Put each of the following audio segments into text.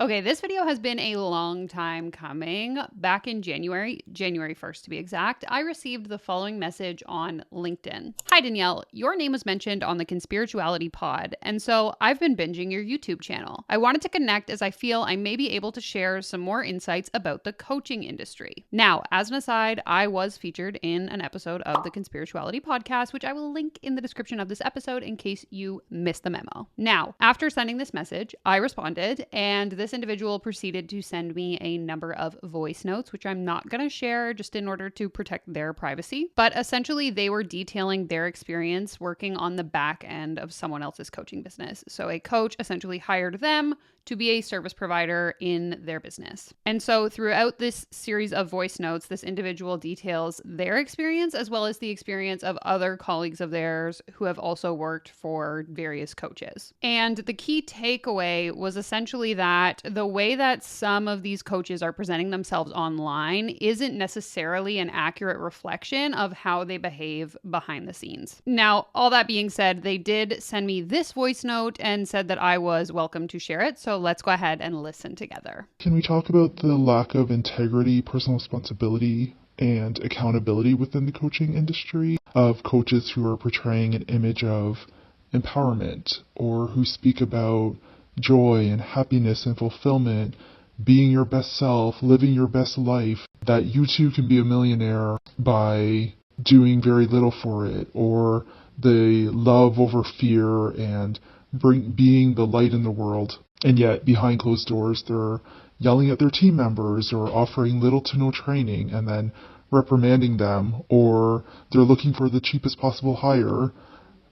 Okay, this video has been a long time coming. Back in January 1st to be exact, I received the following message on LinkedIn. Hi Danielle, your name was mentioned on the Conspirituality pod, and so I've been binging your YouTube channel. I wanted to connect as I feel I may be able to share some more insights about the coaching industry. Now, as an aside, I was featured in an episode of the Conspirituality podcast, which I will link in the description of this episode in case you missed the memo. Now, after sending this message, I responded, and this individual proceeded to send me a number of voice notes, which I'm not going to share just in order to protect their privacy. But essentially, they were detailing their experience working on the back end of someone else's coaching business. So a coach essentially hired them to be a service provider in their business. And so throughout this series of voice notes, this individual details their experience as well as the experience of other colleagues of theirs who have also worked for various coaches. And the key takeaway was essentially that the way that some of these coaches are presenting themselves online isn't necessarily an accurate reflection of how they behave behind the scenes. Now, all that being said, they did send me this voice note and said that I was welcome to share it. So let's go ahead and listen together. Can we talk about the lack of integrity, personal responsibility, and accountability within the coaching industry of coaches who are portraying an image of empowerment or who speak about joy and happiness and fulfillment, being your best self, living your best life, that you too can be a millionaire by doing very little for it, or the love over fear and being the light in the world. And yet, behind closed doors, they're yelling at their team members or offering little to no training and then reprimanding them, or they're looking for the cheapest possible hire,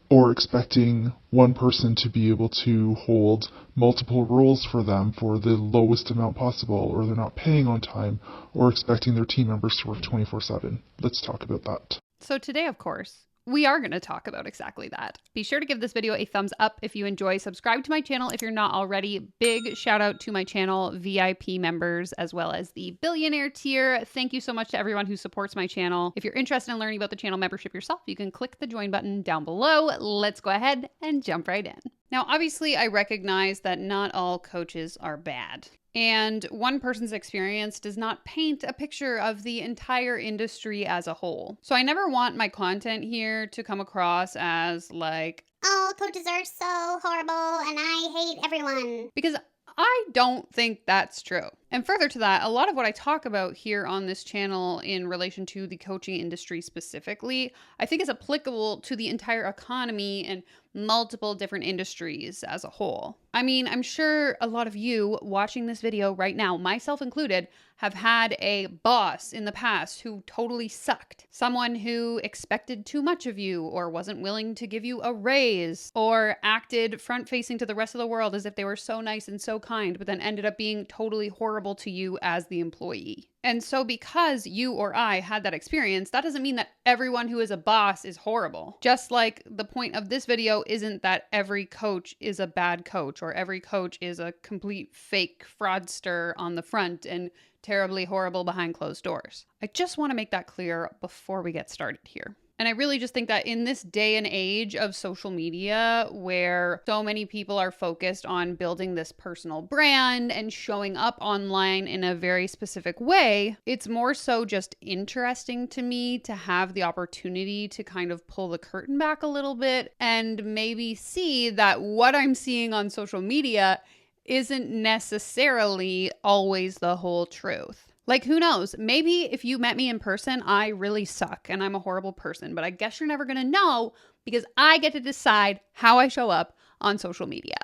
or expecting one person to be able to hold multiple roles for them for the lowest amount possible, or they're not paying on time, or expecting their team members to work 24/7. Let's talk about that. So today, of course, we are going to talk about exactly that. Be sure to give this video a thumbs up if you enjoy. Subscribe to my channel if you're not already. Big shout out to my channel VIP members as well as the billionaire tier. Thank you so much to everyone who supports my channel. If you're interested in learning about the channel membership yourself, you can click the join button down below. Let's go ahead and jump right in. Now, obviously, I recognize that not all coaches are bad. And one person's experience does not paint a picture of the entire industry as a whole. So I never want my content here to come across as like, all coaches are so horrible and I hate everyone. Because I don't think that's true. And further to that, a lot of what I talk about here on this channel in relation to the coaching industry specifically, I think is applicable to the entire economy and multiple different industries as a whole. I mean, I'm sure a lot of you watching this video right now, myself included, have had a boss in the past who totally sucked. Someone who expected too much of you or wasn't willing to give you a raise or acted front-facing to the rest of the world as if they were so nice and so kind, but then ended up being totally horrible to you as the employee. And so because you or I had that experience, that doesn't mean that everyone who is a boss is horrible. Just like the point of this video isn't that every coach is a bad coach or every coach is a complete fake fraudster on the front and terribly horrible behind closed doors. I just want to make that clear before we get started here. And I really just think that in this day and age of social media, where so many people are focused on building this personal brand and showing up online in a very specific way, it's more so just interesting to me to have the opportunity to kind of pull the curtain back a little bit and maybe see that what I'm seeing on social media isn't necessarily always the whole truth. Like, who knows? Maybe if you met me in person, I really suck and I'm a horrible person, but I guess you're never going to know because I get to decide how I show up on social media.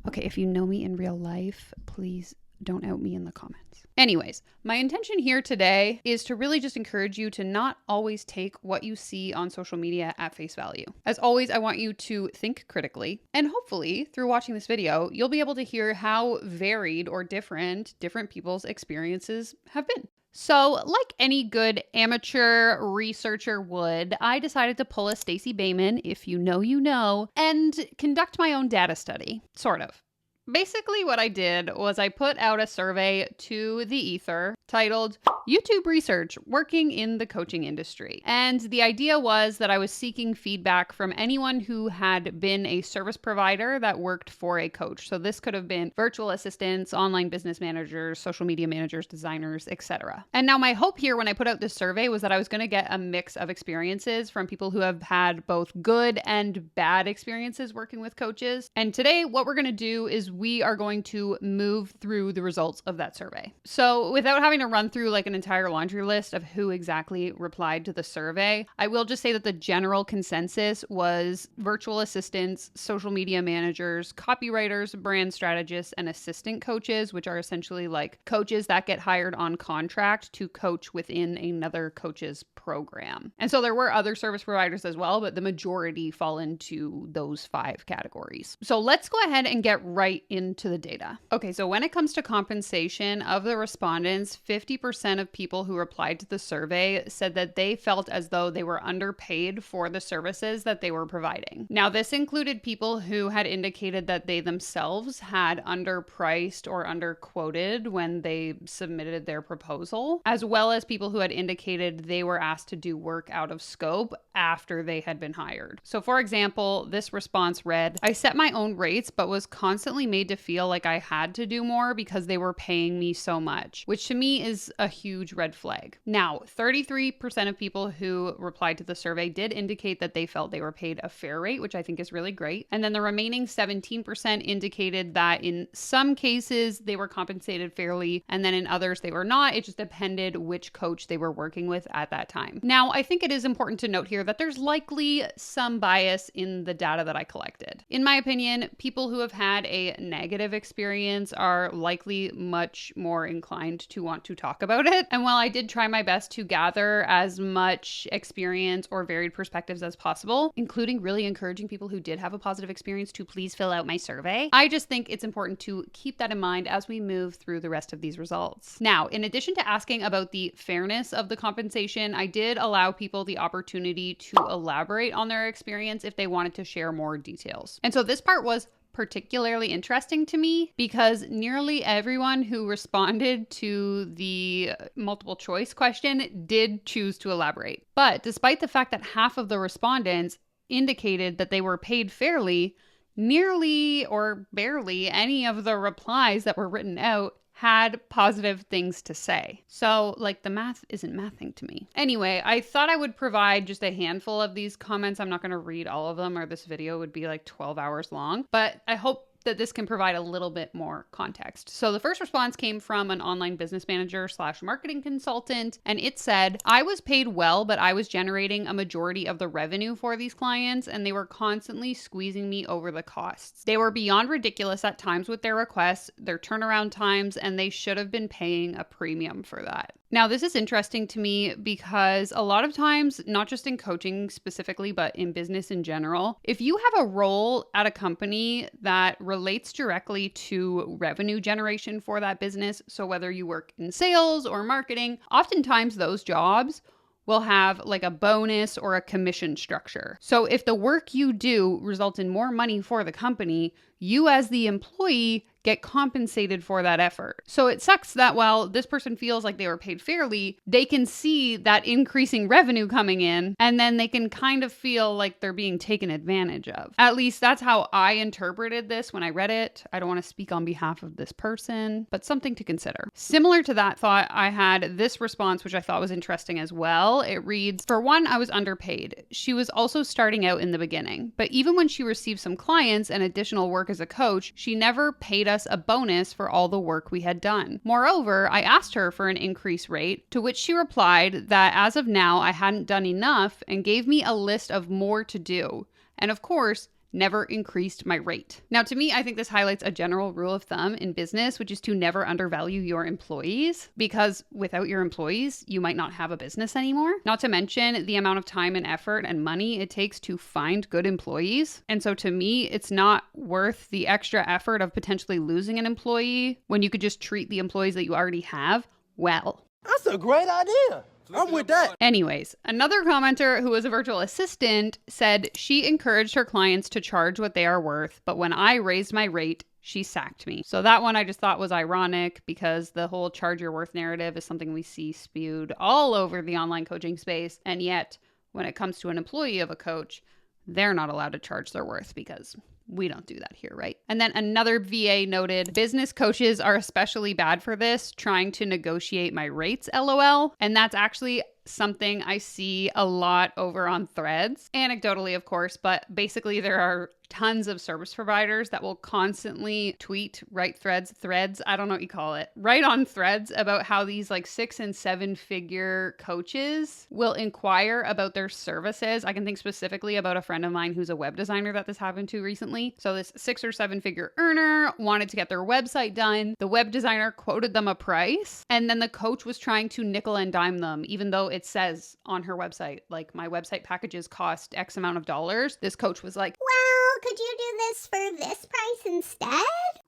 Okay, if you know me in real life, please don't out me in the comments. Anyways, my intention here today is to really just encourage you to not always take what you see on social media at face value. As always, I want you to think critically, and hopefully through watching this video, you'll be able to hear how varied or different people's experiences have been. So, like any good amateur researcher would, I decided to pull a Stacey Bayman, if you know, you know, and conduct my own data study, sort of. Basically what I did was I put out a survey to the ether titled, YouTube research, working in the coaching industry. And the idea was that I was seeking feedback from anyone who had been a service provider that worked for a coach. So this could have been virtual assistants, online business managers, social media managers, designers, etc. And now my hope here when I put out this survey was that I was going to get a mix of experiences from people who have had both good and bad experiences working with coaches. And today what we're going to do is we are going to move through the results of that survey. So without having to run through like an entire laundry list of who exactly replied to the survey, I will just say that the general consensus was virtual assistants, social media managers, copywriters, brand strategists, and assistant coaches, which are essentially like coaches that get hired on contract to coach within another coach's program. And so there were other service providers as well, but the majority fall into those 5 categories. So let's go ahead and get right into the data. Okay, so when it comes to compensation, of the respondents, 50% of people who replied to the survey said that they felt as though they were underpaid for the services that they were providing. Now, this included people who had indicated that they themselves had underpriced or underquoted when they submitted their proposal, as well as people who had indicated they were asked to do work out of scope after they had been hired. So, for example, this response read, "I set my own rates, but was constantly made to feel like I had to do more because they were paying me so much," which to me is a huge red flag. Now, 33% of people who replied to the survey did indicate that they felt they were paid a fair rate, which I think is really great. And then the remaining 17% indicated that in some cases they were compensated fairly, and then in others they were not. It just depended which coach they were working with at that time. Now, I think it is important to note here that there's likely some bias in the data that I collected. In my opinion, people who have had a negative experience are likely much more inclined to want to talk about it. And while I did try my best to gather as much experience or varied perspectives as possible, including really encouraging people who did have a positive experience to please fill out my survey, I just think it's important to keep that in mind as we move through the rest of these results. Now, in addition to asking about the fairness of the compensation, I did allow people the opportunity to elaborate on their experience if they wanted to share more details. And so this part was particularly interesting to me because nearly everyone who responded to the multiple choice question did choose to elaborate. But despite the fact that half of the respondents indicated that they were paid fairly, nearly or barely any of the replies that were written out had positive things to say. So, like, the math isn't mathing to me. Anyway, I thought I would provide just a handful of these comments. I'm not going to read all of them, or this video would be like 12 hours long, but I hope that this can provide a little bit more context. So the first response came from an online business manager / marketing consultant, and it said, "I was paid well, but I was generating a majority of the revenue for these clients, and they were constantly squeezing me over the costs. They were beyond ridiculous at times with their requests, their turnaround times, and they should have been paying a premium for that." Now, this is interesting to me because a lot of times, not just in coaching specifically, but in business in general, if you have a role at a company that relates directly to revenue generation for that business, so whether you work in sales or marketing, oftentimes those jobs will have like a bonus or a commission structure. So if the work you do results in more money for the company, you as the employee get compensated for that effort. So it sucks that while this person feels like they were paid fairly, they can see that increasing revenue coming in, and then they can kind of feel like they're being taken advantage of. At least that's how I interpreted this when I read it. I don't want to speak on behalf of this person, but something to consider. Similar to that thought, I had this response, which I thought was interesting as well. It reads, "For one, I was underpaid. She was also starting out in the beginning, but even when she received some clients and additional work as a coach, she never paid us a bonus for all the work we had done. Moreover, I asked her for an increased rate, to which she replied that as of now, I hadn't done enough and gave me a list of more to do. And of course, never increased my rate." Now, to me, I think this highlights a general rule of thumb in business, which is to never undervalue your employees, because without your employees, you might not have a business anymore. Not to mention the amount of time and effort and money it takes to find good employees. And so to me, it's not worth the extra effort of potentially losing an employee when you could just treat the employees that you already have well. That's a great idea. I'm with that. Anyways, another commenter who was a virtual assistant said she encouraged her clients to charge what they are worth, but when I raised my rate, she sacked me. So that one I just thought was ironic because the whole charge your worth narrative is something we see spewed all over the online coaching space. And yet, when it comes to an employee of a coach, they're not allowed to charge their worth because we don't do that here, right? And then another VA noted, business coaches are especially bad for this, trying to negotiate my rates, LOL. And that's actually something I see a lot over on Threads. Anecdotally, of course, but basically there are tons of service providers that will constantly tweet, write threads, I don't know what you call it, write on Threads about how these like 6 and 7 figure coaches will inquire about their services. I can think specifically about a friend of mine who's a web designer that this happened to recently. So this 6 or 7 figure earner wanted to get their website done. The web designer quoted them a price, and then the coach was trying to nickel and dime them, even though it says on her website, like, my website packages cost X amount of dollars. This coach was like, well, could you do this for this price instead?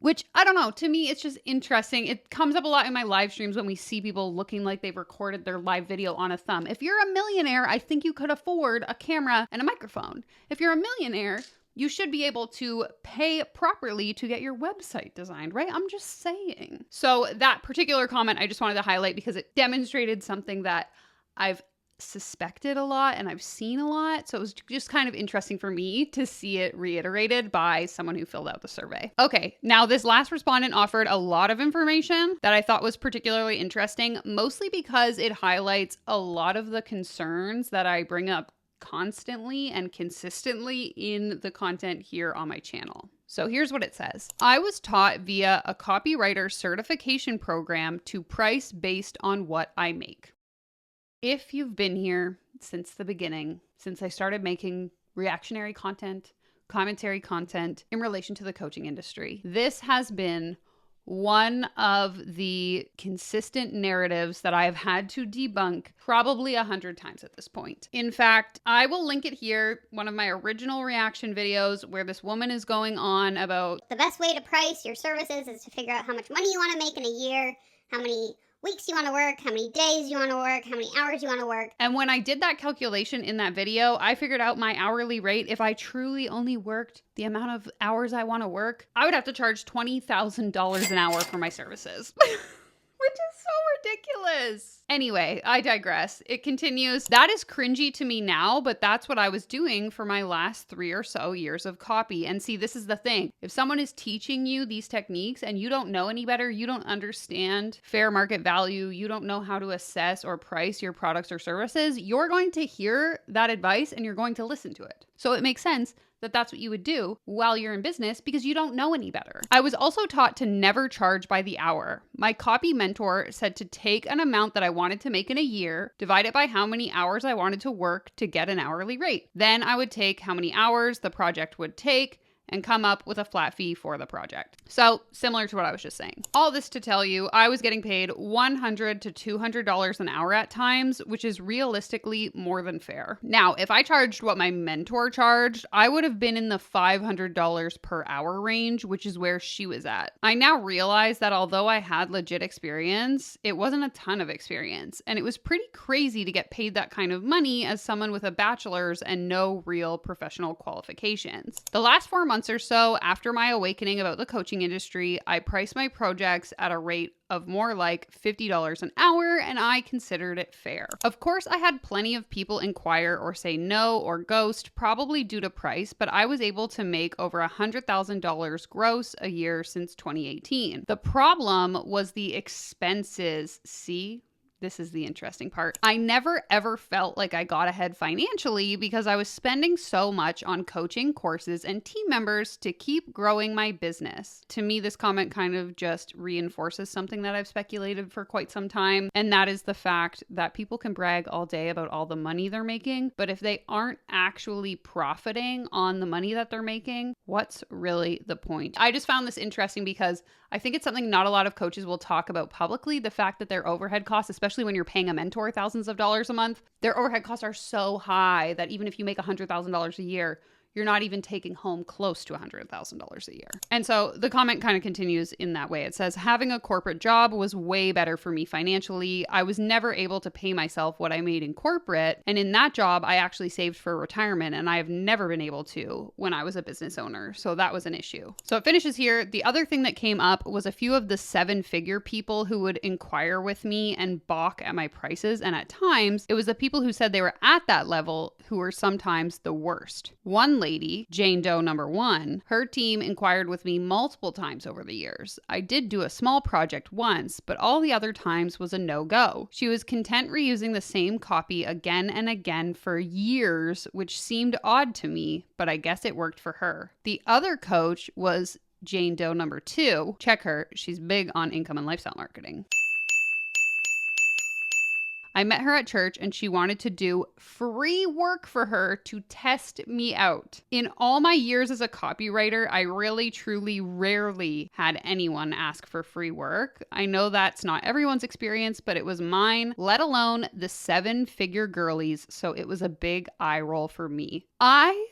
which, I don't know, to me, it's just interesting. It comes up a lot in my live streams when we see people looking like they've recorded their live video on a thumb. If you're a millionaire, I think you could afford a camera and a microphone. If you're a millionaire, you should be able to pay properly to get your website designed, right? I'm just saying. So that particular comment I just wanted to highlight because it demonstrated something that I've suspected a lot and I've seen a lot. So it was just kind of interesting for me to see it reiterated by someone who filled out the survey. Okay, now this last respondent offered a lot of information that I thought was particularly interesting, mostly because it highlights a lot of the concerns that I bring up constantly and consistently in the content here on my channel. So here's what it says. I was taught via a copywriter certification program to price based on what I make. If you've been here since the beginning, since I started making reactionary content, commentary content in relation to the coaching industry, this has been one of the consistent narratives that I have had to debunk probably 100 times at this point. In fact, I will link it here, one of my original reaction videos where this woman is going on about The best way to price your services is to figure out how much money you want to make in a year, how many weeks you want to work, how many days you want to work, how many hours you want to work. And when I did that calculation in that video, I figured out my hourly rate. If I truly only worked the amount of hours I want to work, I would have to charge $20,000 an hour for my services. Which is so ridiculous. Anyway, I digress. It continues. That is cringy to me now, but that's what I was doing for my last 3 or so years of copy. And see, this is the thing. If someone is teaching you these techniques and you don't know any better, you don't understand fair market value, you don't know how to assess or price your products or services, you're going to hear that advice and you're going to listen to it. So it makes sense that that's what you would do while you're in business because you don't know any better. I was also taught to never charge by the hour. My copy mentor said to take an amount that I wanted to make in a year, divide it by how many hours I wanted to work to get an hourly rate. Then I would take how many hours the project would take and come up with a flat fee for the project. So similar to what I was just saying. All this to tell you, I was getting paid $100 to $200 an hour at times, which is realistically more than fair. Now, if I charged what my mentor charged, I would have been in the $500 per hour range, which is where she was at. I now realize that although I had legit experience, it wasn't a ton of experience. And it was pretty crazy to get paid that kind of money as someone with a bachelor's and no real professional qualifications. The last 4 months or so after my awakening about the coaching industry, I priced my projects at a rate of more like $50 an hour, and I considered it fair. Of course, I had plenty of people inquire or say no or ghost, probably due to price, but I was able to make over $100,000 gross a year since 2018. The problem was the expenses. See? This is the interesting part. I never ever felt like I got ahead financially because I was spending so much on coaching, courses, and team members to keep growing my business. To me, this comment kind of just reinforces something that I've speculated for quite some time, and that is the fact that people can brag all day about all the money they're making, but if they aren't actually profiting on the money that they're making, what's really the point? I just found this interesting because I think it's something not a lot of coaches will talk about publicly, the fact that their overhead costs, especially when you're paying a mentor thousands of dollars a month, their overhead costs are so high that even if you make $100,000 a year, you're not even taking home close to $100,000 a year. And so the comment kind of continues in that way. It says, having a corporate job was way better for me financially. I was never able to pay myself what I made in corporate. And in that job, I actually saved for retirement, and I have never been able to when I was a business owner. So that was an issue. So it finishes here. The other thing that came up was a few of the 7-figure people who would inquire with me and balk at my prices. And at times, it was the people who said they were at that level who were sometimes the worst. One lady, Jane Doe number 1, her team inquired with me multiple times over the years. I did do a small project once, but all the other times was a no-go. She was content reusing the same copy again and again for years, which seemed odd to me, but I guess it worked for her. The other coach was Jane Doe number 2. Check her. She's big on income and lifestyle marketing. I met her at church and she wanted to do free work for her to test me out. In all my years as a copywriter, I really, truly, rarely had anyone ask for free work. I know that's not everyone's experience, but it was mine, let alone the 7-figure girlies. So it was a big eye roll for me. I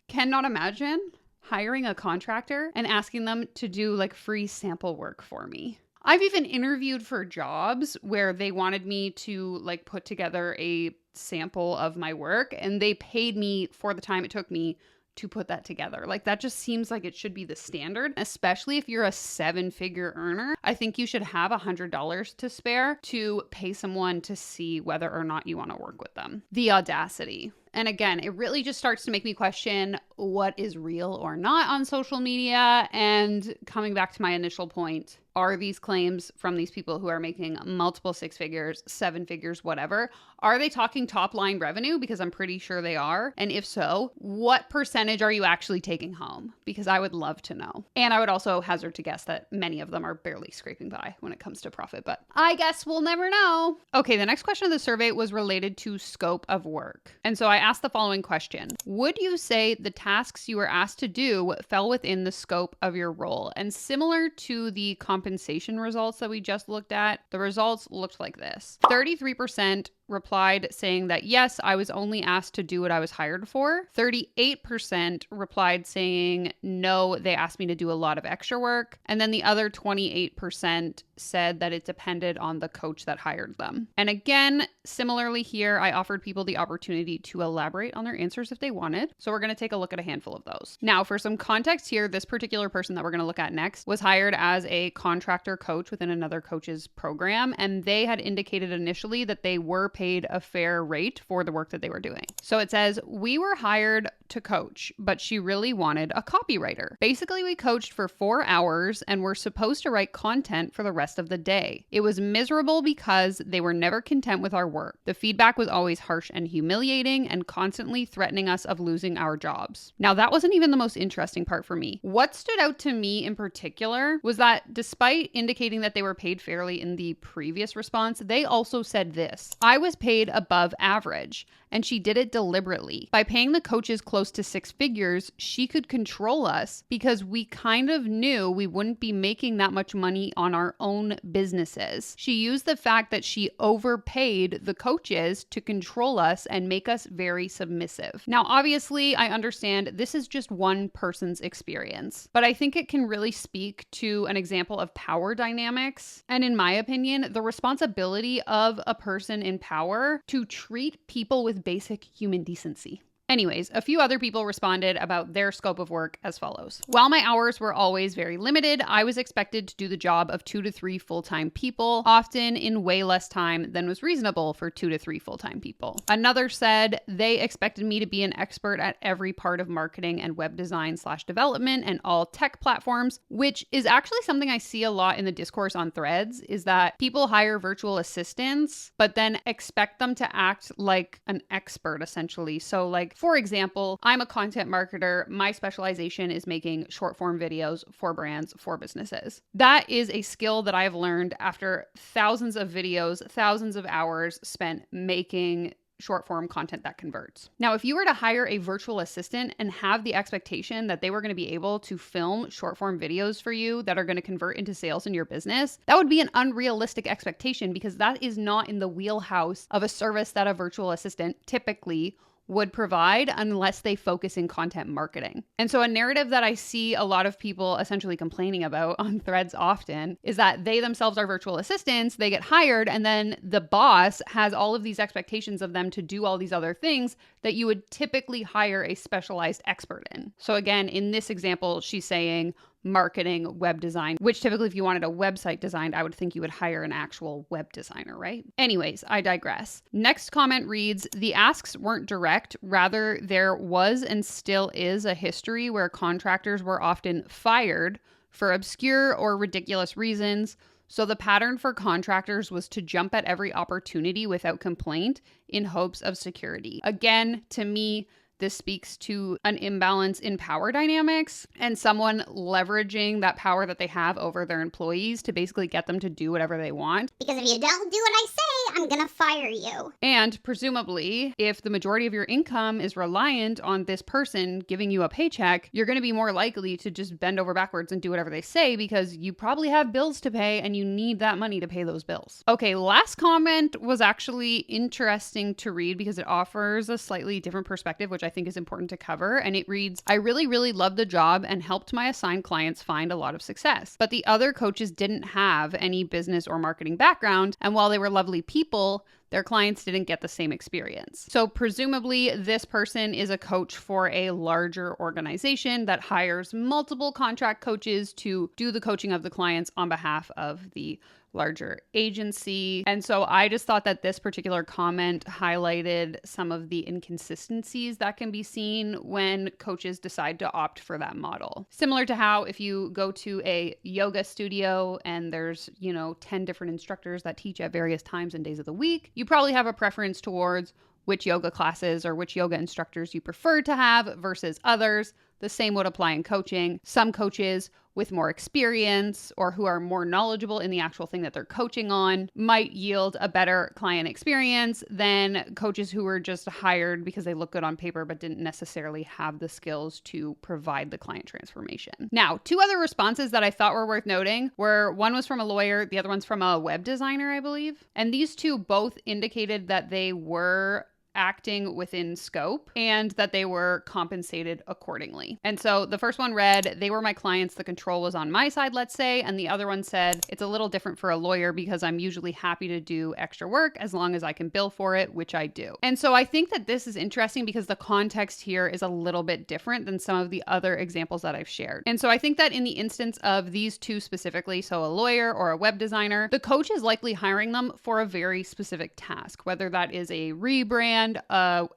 cannot imagine hiring a contractor and asking them to do like free sample work for me. I've even interviewed for jobs where they wanted me to like put together a sample of my work and they paid me for the time it took me to put that together. Like that just seems like it should be the standard, especially if you're a 7-figure earner. I think you should have $100 to spare to pay someone to see whether or not you want to work with them. The audacity. And again, it really just starts to make me question what is real or not on social media. And coming back to my initial point, are these claims from these people who are making multiple 6 figures, 7 figures, whatever, are they talking top line revenue? Because I'm pretty sure they are. And if so, what percentage are you actually taking home? Because I would love to know. And I would also hazard to guess that many of them are barely scraping by when it comes to profit, but I guess we'll never know. Okay, the next question of the survey was related to scope of work. And so I asked the following question. Would you say the tasks you were asked to do fell within the scope of your role? And similar to the compensation results that we just looked at, the results looked like this. 33% replied saying that yes, I was only asked to do what I was hired for. 38% replied saying no, they asked me to do a lot of extra work. And then the other 28% said that it depended on the coach that hired them. And again, similarly here, I offered people the opportunity to elaborate on their answers if they wanted. So we're going to take a look at a handful of those. Now, for some context here, this particular person that we're going to look at next was hired as a contractor coach within another coach's program. And they had indicated initially that they were paid a fair rate for the work that they were doing. So it says, we were hired to coach, but she really wanted a copywriter. Basically, we coached for 4 hours and were supposed to write content for the rest of the day. It was miserable because they were never content with our work. The feedback was always harsh and humiliating and constantly threatening us of losing our jobs. Now, that wasn't even the most interesting part for me. What stood out to me in particular was that despite indicating that they were paid fairly in the previous response, they also said this: I was paid above average, and she did it deliberately. By paying the coaches close to 6 figures, she could control us because we kind of knew we wouldn't be making that much money on our own businesses. She used the fact that she overpaid the coaches to control us and make us very submissive. Now, obviously, I understand this is just one person's experience, but I think it can really speak to an example of power dynamics. And in my opinion, the responsibility of a person in power to treat people with basic human decency. Anyways, a few other people responded about their scope of work as follows. While my hours were always very limited, I was expected to do the job of 2 to 3 full-time people, often in way less time than was reasonable for 2 to 3 full-time people. Another said they expected me to be an expert at every part of marketing and web design / development and all tech platforms, which is actually something I see a lot in the discourse on Threads, is that people hire virtual assistants, but then expect them to act like an expert essentially. So like, for example, I'm a content marketer. My specialization is making short form videos for brands, for businesses. That is a skill that I've learned after thousands of videos, thousands of hours spent making short form content that converts. Now, if you were to hire a virtual assistant and have the expectation that they were going to be able to film short form videos for you that are going to convert into sales in your business, that would be an unrealistic expectation because that is not in the wheelhouse of a service that a virtual assistant typically would provide unless they focus in content marketing. And so a narrative that I see a lot of people essentially complaining about on threads often is that they themselves are virtual assistants, they get hired, and then the boss has all of these expectations of them to do all these other things that you would typically hire a specialized expert in. So again, in this example, she's saying marketing, web design, which typically if you wanted a website designed, I would think you would hire an actual web designer, right? Anyways, I digress. Next comment reads, the asks weren't direct. Rather, there was and still is a history where contractors were often fired for obscure or ridiculous reasons. So the pattern for contractors was to jump at every opportunity without complaint in hopes of security. Again, to me, this speaks to an imbalance in power dynamics and someone leveraging that power that they have over their employees to basically get them to do whatever they want. Because if you don't do what I say, I'm gonna fire you. And presumably, if the majority of your income is reliant on this person giving you a paycheck, you're going to be more likely to just bend over backwards and do whatever they say because you probably have bills to pay and you need that money to pay those bills. Okay, last comment was actually interesting to read because it offers a slightly different perspective, which I think is important to cover. And it reads, I really loved the job and helped my assigned clients find a lot of success. But the other coaches didn't have any business or marketing background. And while they were lovely people, their clients didn't get the same experience. So presumably this person is a coach for a larger organization that hires multiple contract coaches to do the coaching of the clients on behalf of the larger agency. And so I just thought that this particular comment highlighted some of the inconsistencies that can be seen when coaches decide to opt for that model. Similar to how if you go to a yoga studio and there's, 10 different instructors that teach at various times and days of the week, you probably have a preference towards which yoga classes or which yoga instructors you prefer to have versus others. The same would apply in coaching. Some coaches with more experience or who are more knowledgeable in the actual thing that they're coaching on might yield a better client experience than coaches who were just hired because they look good on paper but didn't necessarily have the skills to provide the client transformation. Now, two other responses that I thought were worth noting were one was from a lawyer, the other one's from a web designer, I believe. And these two both indicated that they were acting within scope and that they were compensated accordingly. And so the first one read, they were my clients, the control was on my side, let's say. And the other one said, it's a little different for a lawyer because I'm usually happy to do extra work as long as I can bill for it, which I do. And so I think that this is interesting because the context here is a little bit different than some of the other examples that I've shared. And so I think that in the instance of these two specifically, so a lawyer or a web designer, the coach is likely hiring them for a very specific task, whether that is a rebrand,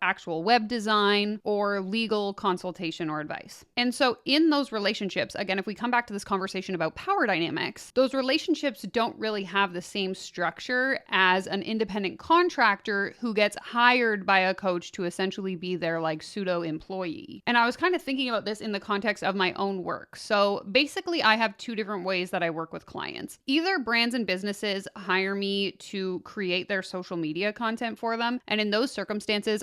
actual web design, or legal consultation or advice. And so in those relationships, again, if we come back to this conversation about power dynamics, those relationships don't really have the same structure as an independent contractor who gets hired by a coach to essentially be their pseudo employee. And I was kind of thinking about this in the context of my own work. So basically I have two different ways that I work with clients. Either brands and businesses hire me to create their social media content for them. And in those circumstances,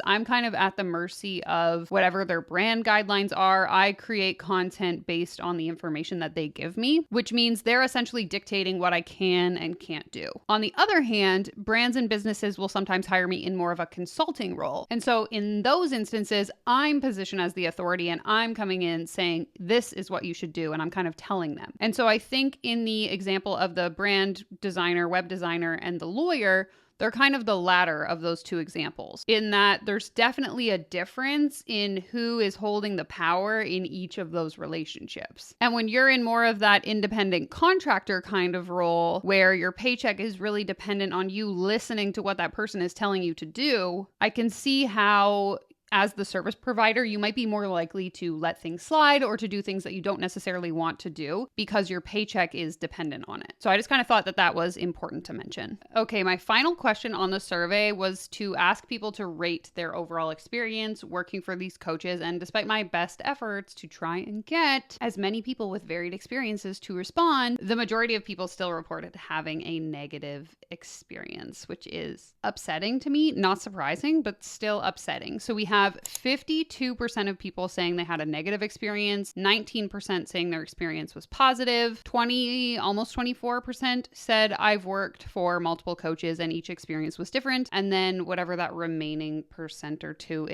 I'm kind of at the mercy of whatever their brand guidelines are. I create content based on the information that they give me, which means they're essentially dictating what I can and can't do. On the other hand, brands and businesses will sometimes hire me in more of a consulting role. And so in those instances, I'm positioned as the authority and I'm coming in saying, this is what you should do. And I'm kind of telling them. And so I think in the example of the brand designer, web designer, and the lawyer, they're kind of the latter of those two examples, in that there's definitely a difference in who is holding the power in each of those relationships. And when you're in more of that independent contractor kind of role, where your paycheck is really dependent on you listening to what that person is telling you to do, I can see how as the service provider, you might be more likely to let things slide or to do things that you don't necessarily want to do because your paycheck is dependent on it. So I just kind of thought that that was important to mention. Okay, my final question on the survey was to ask people to rate their overall experience working for these coaches. And despite my best efforts to try and get as many people with varied experiences to respond, the majority of people still reported having a negative experience, which is upsetting to me. Not surprising, but still upsetting. So we have have 52% of people saying they had a negative experience, 19% saying their experience was positive, almost 24% said I've worked for multiple coaches and each experience was different. And then whatever that remaining percent or two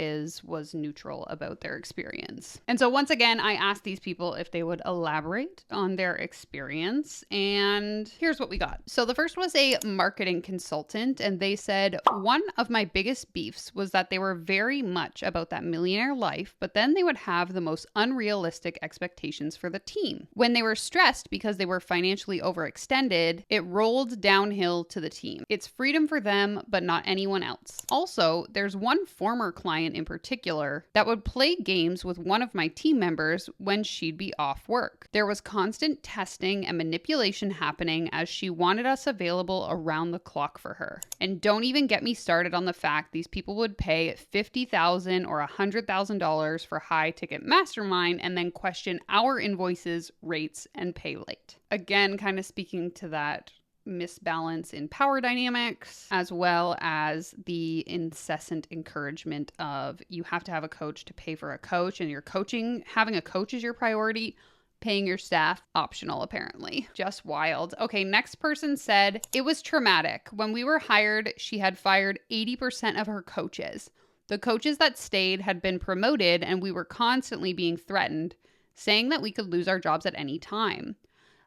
was neutral about their experience. And so once again, I asked these people if they would elaborate on their experience. And here's what we got. So the first was a marketing consultant, and they said, one of my biggest beefs was that they were very much about that millionaire life, but then they would have the most unrealistic expectations for the team. When they were stressed because they were financially overextended, it rolled downhill to the team. It's freedom for them, but not anyone else. Also, there's one former client in particular that would play games with one of my team members when she'd be off work. There was constant testing and manipulation happening as she wanted us available around the clock for her. And don't even get me started on the fact these people would pay $50,000 or $100,000 for high ticket mastermind and then question our invoices, rates, and pay late. Again, kind of speaking to that misbalance in power dynamics, as well as the incessant encouragement of you have to have a coach to pay for a coach, and having a coach is your priority. Paying your staff, optional apparently. Just wild. Okay, next person said, it was traumatic. When we were hired, she had fired 80% of her coaches. The coaches that stayed had been promoted, and we were constantly being threatened, saying that we could lose our jobs at any time.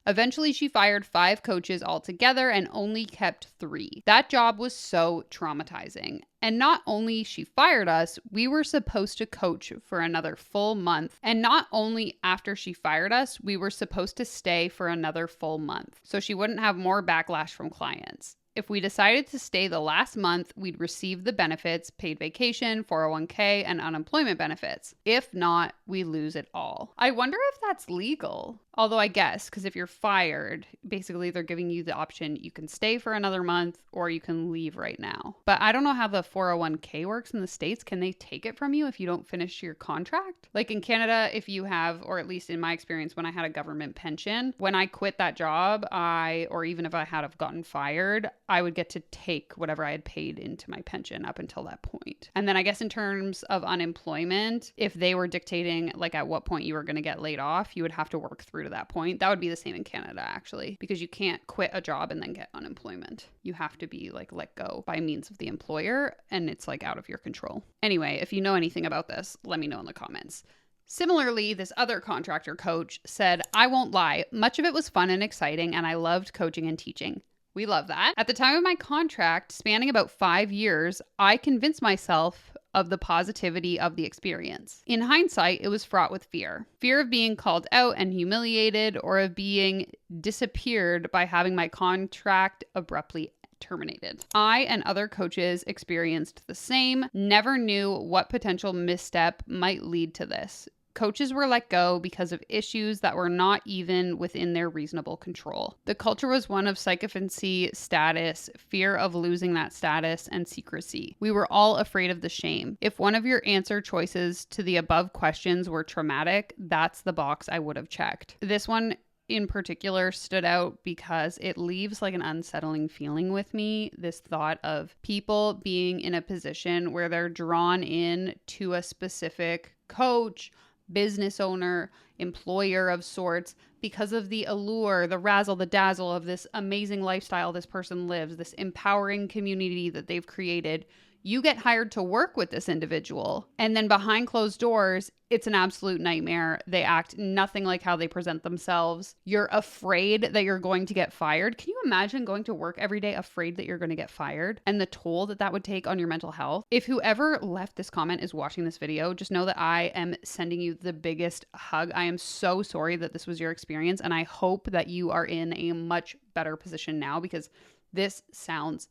Eventually, she fired 5 coaches altogether and only kept 3. That job was so traumatizing. And not only she fired us, we were supposed to coach for another full month. And not only after she fired us, we were supposed to stay for another full month, so she wouldn't have more backlash from clients. If we decided to stay the last month, we'd receive the benefits, paid vacation, 401k, and unemployment benefits. If not, we lose it all. I wonder if that's legal. Although I guess, because if you're fired, basically they're giving you the option you can stay for another month or you can leave right now. But I don't know how the 401k works in the States. Can they take it from you if you don't finish your contract? Like in Canada, if you have, or at least in my experience, when I had a government pension, when I quit that job, or even if I had have gotten fired, I would get to take whatever I had paid into my pension up until that point. And then I guess in terms of unemployment, if they were dictating like at what point you were going to get laid off, you would have to work through to that point. That would be the same in Canada actually, because you can't quit a job and then get unemployment. You have to be like let go by means of the employer, and it's like out of your control. Anyway, if you know anything about this, let me know in the comments. Similarly, this other contractor coach said, I won't lie, much of it was fun and exciting, and I loved coaching and teaching. We love that. At the time of my contract, spanning about 5 years, I convinced myself of the positivity of the experience. In hindsight, it was fraught with fear. Fear of being called out and humiliated, or of being disappeared by having my contract abruptly terminated. I and other coaches experienced the same, never knew what potential misstep might lead to this. Coaches were let go because of issues that were not even within their reasonable control. The culture was one of sycophancy, status, fear of losing that status, and secrecy. We were all afraid of the shame. If one of your answer choices to the above questions were traumatic, that's the box I would have checked. This one in particular stood out because it leaves like an unsettling feeling with me. This thought of people being in a position where they're drawn in to a specific coach, business owner, employer of sorts, because of the allure, the razzle, the dazzle of this amazing lifestyle this person lives, this empowering community that they've created. You get hired to work with this individual, and then behind closed doors, it's an absolute nightmare. They act nothing like how they present themselves. You're afraid that you're going to get fired. Can you imagine going to work every day afraid that you're going to get fired, and the toll that that would take on your mental health? If whoever left this comment is watching this video, just know that I am sending you the biggest hug. I am so sorry that this was your experience, and I hope that you are in a much better position now, because this sounds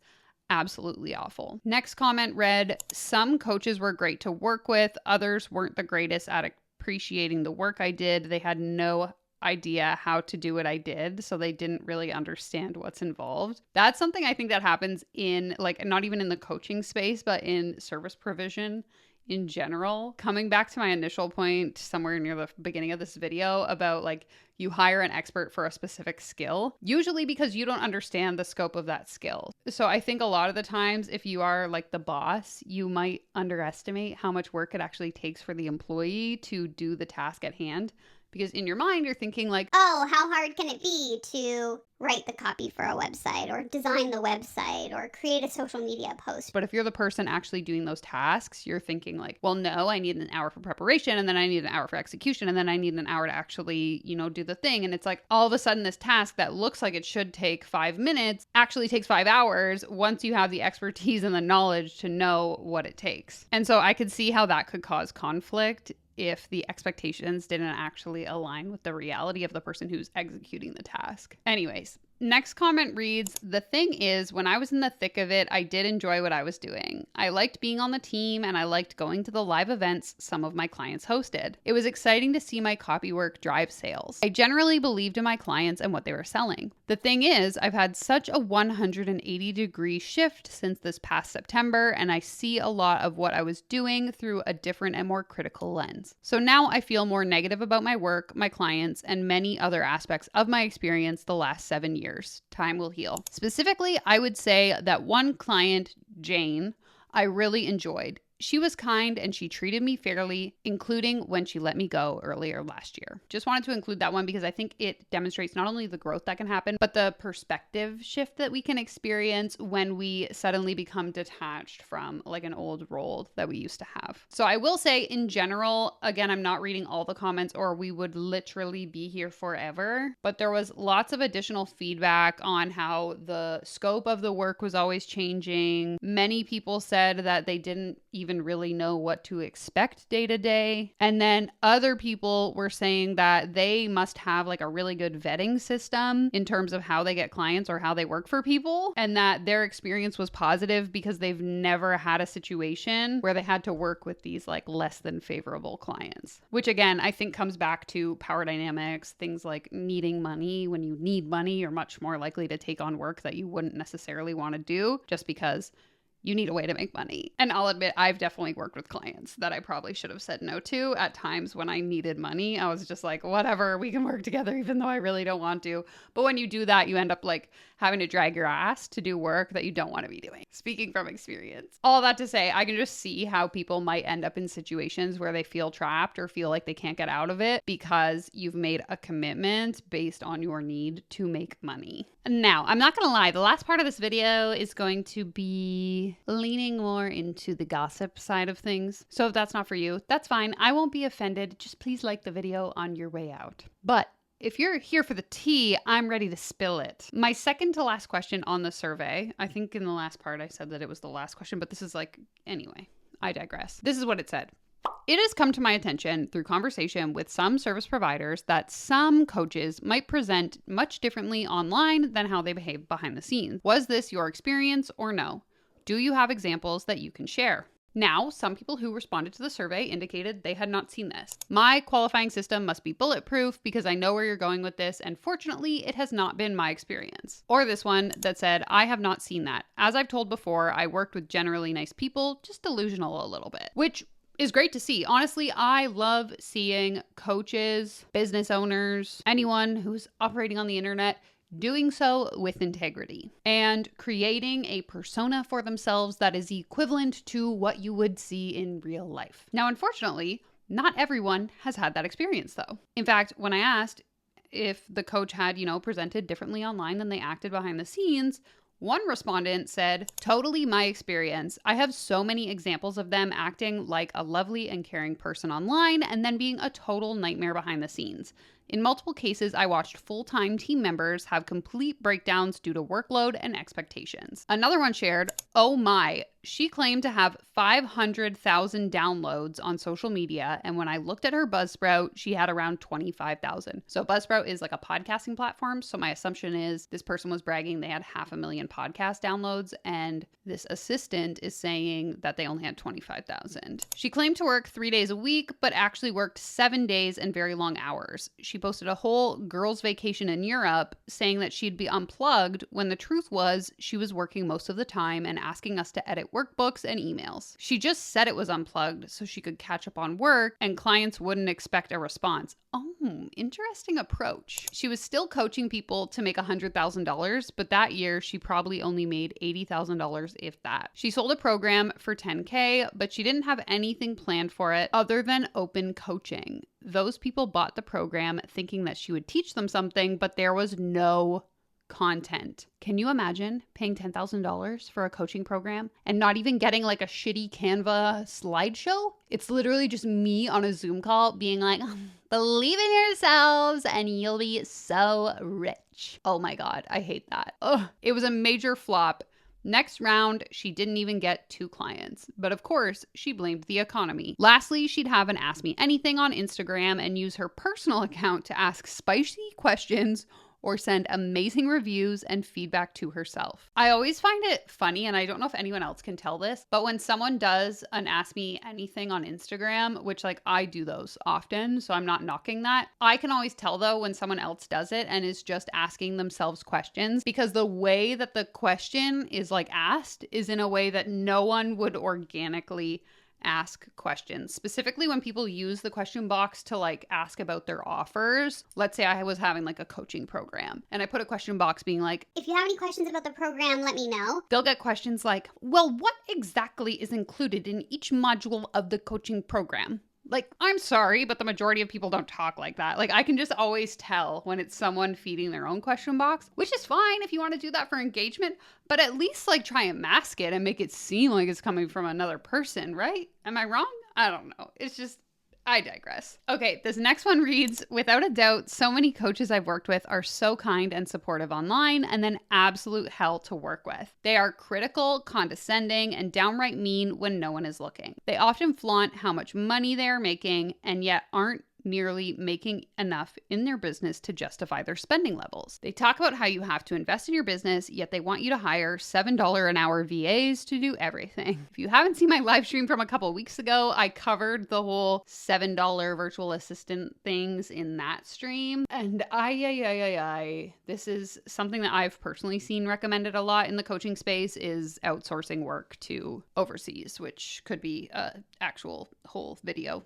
absolutely awful. Next comment read, some coaches were great to work with, others weren't the greatest at appreciating the work I did. They had no idea how to do what I did, so they didn't really understand what's involved. That's something I think that happens in, like, not even in the coaching space, but in service provision in general. Coming back to my initial point somewhere near the beginning of this video about like you hire an expert for a specific skill, usually because you don't understand the scope of that skill. So I think a lot of the times, if you are like the boss, you might underestimate how much work it actually takes for the employee to do the task at hand. Because in your mind, you're thinking like, oh, how hard can it be to write the copy for a website or design the website or create a social media post? But if you're the person actually doing those tasks, you're thinking like, well, no, I need an hour for preparation, and then I need an hour for execution, and then I need an hour to actually, do the thing. And it's like all of a sudden this task that looks like it should take 5 minutes actually takes 5 hours once you have the expertise and the knowledge to know what it takes. And so I could see how that could cause conflict if the expectations didn't actually align with the reality of the person who's executing the task. Anyways, next comment reads, the thing is, when I was in the thick of it, I did enjoy what I was doing. I liked being on the team and I liked going to the live events some of my clients hosted. It was exciting to see my copy work drive sales. I generally believed in my clients and what they were selling. The thing is, I've had such a 180-degree shift since this past September, and I see a lot of what I was doing through a different and more critical lens. So now I feel more negative about my work, my clients, and many other aspects of my experience the last 7 years. Time will heal. Specifically, I would say that one client, Jane, I really enjoyed. She was kind and she treated me fairly, including when she let me go earlier last year. Just wanted to include that one because I think it demonstrates not only the growth that can happen, but the perspective shift that we can experience when we suddenly become detached from like an old role that we used to have. So I will say in general, again, I'm not reading all the comments or we would literally be here forever, but there was lots of additional feedback on how the scope of the work was always changing. Many people said that they didn't even really know what to expect day to day. And then other people were saying that they must have like a really good vetting system in terms of how they get clients or how they work for people, and that their experience was positive because they've never had a situation where they had to work with these like less than favorable clients, which again, I think comes back to power dynamics, things like needing money. When you need money, you're much more likely to take on work that you wouldn't necessarily want to do just because you need a way to make money. And I'll admit, I've definitely worked with clients that I probably should have said no to at times when I needed money. I was just like, whatever, we can work together, even though I really don't want to. But when you do that, you end up like having to drag your ass to do work that you don't want to be doing. Speaking from experience. All that to say, I can just see how people might end up in situations where they feel trapped or feel like they can't get out of it because you've made a commitment based on your need to make money. Now, I'm not going to lie, the last part of this video is going to be leaning more into the gossip side of things. So if that's not for you, that's fine. I won't be offended. Just please like the video on your way out. But if you're here for the tea, I'm ready to spill it. My second to last question on the survey, I think in the last part I said that it was the last question, but this is like, anyway, I digress. This is what it said. It has come to my attention through conversation with some service providers that some coaches might present much differently online than how they behave behind the scenes. Was this your experience or no? Do you have examples that you can share? Now, some people who responded to the survey indicated they had not seen this. My qualifying system must be bulletproof because I know where you're going with this, and fortunately, it has not been my experience. Or this one that said, I have not seen that. As I've told before, I worked with generally nice people, just delusional a little bit, which is great to see. Honestly, I love seeing coaches, business owners, anyone who's operating on the internet doing so with integrity and creating a persona for themselves that is equivalent to what you would see in real life. Now, unfortunately, not everyone has had that experience though. In fact, when I asked if the coach had, presented differently online than they acted behind the scenes, one respondent said, totally my experience. I have so many examples of them acting like a lovely and caring person online and then being a total nightmare behind the scenes. In multiple cases, I watched full-time team members have complete breakdowns due to workload and expectations. Another one shared, oh my, she claimed to have 500,000 downloads on social media, and when I looked at her Buzzsprout, she had around 25,000. So Buzzsprout is like a podcasting platform, so my assumption is this person was bragging they had 500,000 podcast downloads, and this assistant is saying that they only had 25,000. She claimed to work 3 days a week, but actually worked 7 days and very long hours. She she posted a whole girls' vacation in Europe saying that she'd be unplugged when the truth was she was working most of the time and asking us to edit workbooks and emails. She just said it was unplugged so she could catch up on work and clients wouldn't expect a response. Oh, interesting approach. She was still coaching people to make $100,000, but that year she probably only made $80,000 if that. She sold a program for $10K, but she didn't have anything planned for it other than open coaching. Those people bought the program thinking that she would teach them something, but there was no content. Can you imagine paying $10,000 for a coaching program and not even getting like a shitty Canva slideshow? It's literally just me on a Zoom call being like, believe in yourselves and you'll be so rich. Oh my God, I hate that. Ugh, it was a major flop. Next round, she didn't even get 2 clients. But of course, she blamed the economy. Lastly, she'd have an Ask Me Anything on Instagram and use her personal account to ask spicy questions or send amazing reviews and feedback to herself. I always find it funny, and I don't know if anyone else can tell this, but when someone does an Ask Me Anything on Instagram, which like I do those often, so I'm not knocking that, I can always tell though when someone else does it and is just asking themselves questions, because the way that the question is like asked is in a way that no one would organically ask questions. Specifically when people use the question box to like ask about their offers. Let's say I was having like a coaching program and I put a question box being like, if you have any questions about the program, let me know. They'll get questions like, well, what exactly is included in each module of the coaching program? Like, I'm sorry, but the majority of people don't talk like that. Like, I can just always tell when it's someone feeding their own question box, which is fine if you want to do that for engagement, but at least like try and mask it and make it seem like it's coming from another person, right? Am I wrong? I don't know. It's just, I digress. Okay, this next one reads, without a doubt, so many coaches I've worked with are so kind and supportive online and then absolute hell to work with. They are critical, condescending, and downright mean when no one is looking. They often flaunt how much money they are making and yet aren't nearly making enough in their business to justify their spending levels. They talk about how you have to invest in your business, yet they want you to hire $7 an hour VAs to do everything. If you haven't seen my live stream from a couple weeks ago, I covered the whole $7 virtual assistant things in that stream. And this is something that I've personally seen recommended a lot in the coaching space, is outsourcing work to overseas, which could be an actual whole video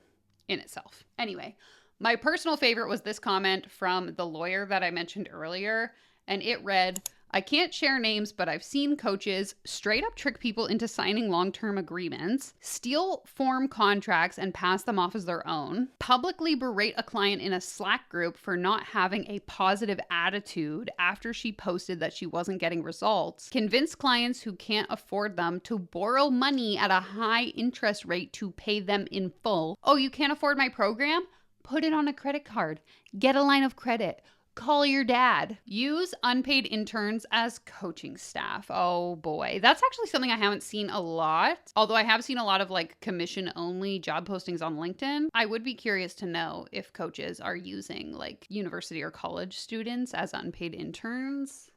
in itself. Anyway, my personal favorite was this comment from the lawyer that I mentioned earlier, and it read, I can't share names, but I've seen coaches straight up trick people into signing long-term agreements, steal form contracts and pass them off as their own, publicly berate a client in a Slack group for not having a positive attitude after she posted that she wasn't getting results, convince clients who can't afford them to borrow money at a high interest rate to pay them in full. Oh, you can't afford my program? Put it on a credit card. Get a line of credit. Call your dad. Use unpaid interns as coaching staff. Oh boy. That's actually something I haven't seen a lot. Although I have seen a lot of like commission only job postings on LinkedIn. I would be curious to know if coaches are using like university or college students as unpaid interns.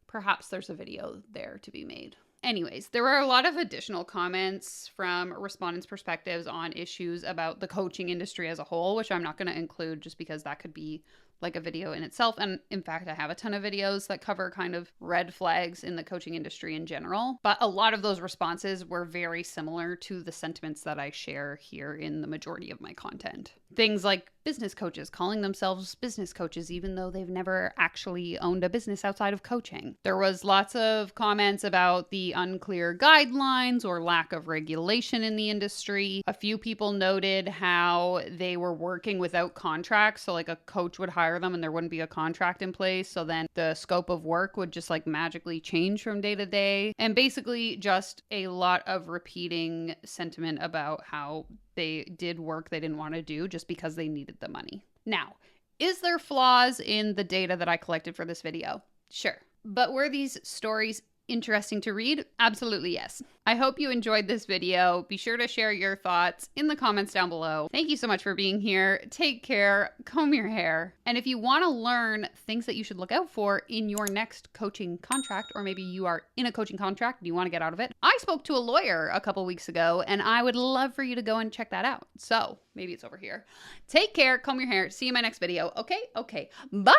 Perhaps there's a video there to be made. Anyways, there were a lot of additional comments from respondents' perspectives on issues about the coaching industry as a whole, which I'm not going to include just because that could be like a video in itself. And in fact, I have a ton of videos that cover kind of red flags in the coaching industry in general. But a lot of those responses were very similar to the sentiments that I share here in the majority of my content. Things like business coaches calling themselves business coaches even though they've never actually owned a business outside of coaching. There was lots of comments about the unclear guidelines or lack of regulation in the industry. A few people noted how they were working without contracts. So like a coach would hire them and there wouldn't be a contract in place. So then the scope of work would just like magically change from day to day. And basically just a lot of repeating sentiment about how they did work they didn't want to do just because they needed the money. Now, is there flaws in the data that I collected for this video? Sure. But were these stories interesting to read? Absolutely yes. I hope you enjoyed this video. Be sure to share your thoughts in the comments down below. Thank you so much for being here. Take care, comb your hair. And if you want to learn things that you should look out for in your next coaching contract, or maybe you are in a coaching contract and you want to get out of it, I spoke to a lawyer a couple weeks ago and I would love for you to go and check that out. So maybe it's over here. Take care, comb your hair. See you in my next video. Okay. Bye.